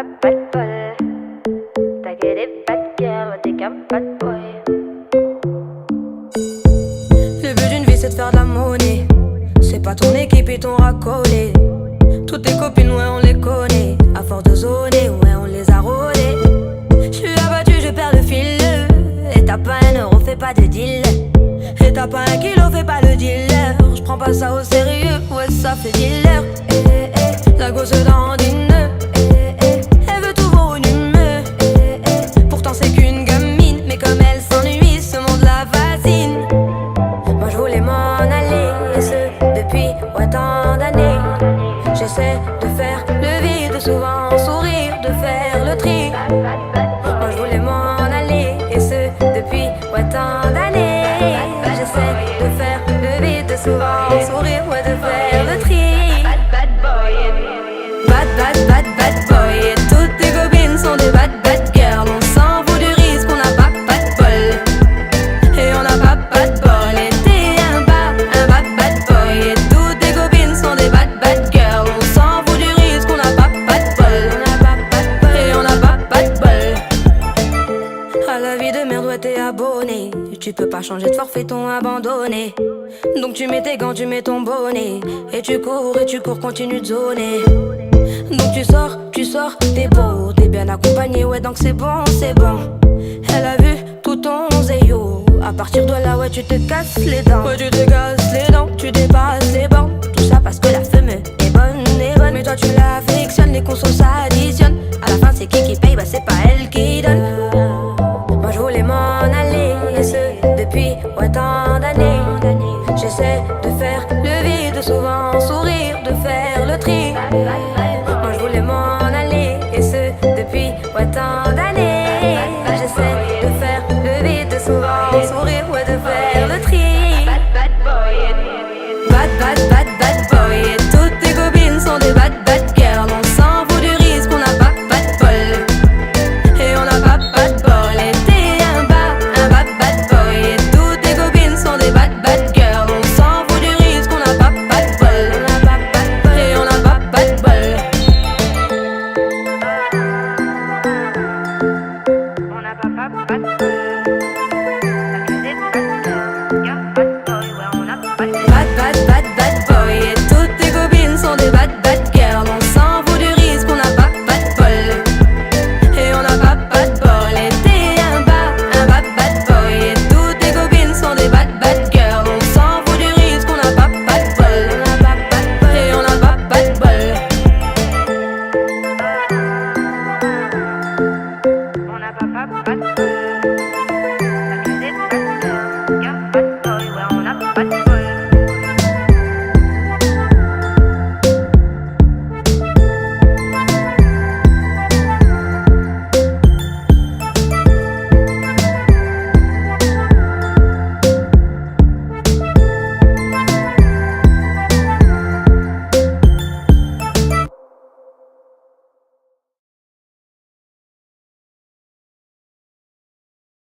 pas bad boy. T'as que des bad girls, t'es qu'un bad boy. Le but d'une vie c'est de faire de la monnaie. C'est pas ton équipe et ton racolé. Toutes tes copines, ouais, on les connaît. À force de zoner, ouais, on les a rôlées. J'suis abattu, je perds le fil. Et t'as pas un euro, fais pas de deal. Et t'as pas un kilo, fais pas le dealer. J'prends pas ça au sérieux, ouais, ça fait dealer. La gosse dandine. Elle veut tout voir une humeur. Pourtant c'est qu'une gamine, mais comme elle s'ennuie, ce monde la fascine. Moi je voulais m'en aller, et ce depuis tant d'années. J'essaie de faire le vide, souvent sourire, de faire le tri. Moi je voulais m'en aller, et ce depuis tant d'années. J'essaie de faire le vide, souvent sourire, ouais, de faire le tri. Bad, bad, bad, bad boy. Et toutes tes copines sont des bad, bad girls. On s'en fout du risque, on n'a pas de bol. Et on n'a pas de bol. Et t'es un bad, bad boy. Et toutes tes copines sont des bad, bad girls. On s'en fout du risque, on n'a pas de bol. Et on n'a pas de bol. À la vie de merde, ouais, t'es abonné. Tu peux pas changer de forfait, t'ont abandonné. Donc tu mets tes gants, tu mets ton bonnet. Et tu cours, continue de zoner. Donc tu sors, t'es beau, t'es bien accompagné, ouais, donc c'est bon, c'est bon. Elle a vu tout ton zéyo. À partir de là, ouais, tu te casses les dents. Ouais, tu te casses les dents, tu dépasses les bancs. Tout ça parce que la femme est bonne, mais toi tu l'affectionnes, les consos s'additionnent. À la fin, c'est qui paye, bah c'est pas elle qui donne. Moi je voulais m'en aller, et ce depuis tant d'années. J'essaie de faire le vide, souvent sourire, de faire le tri.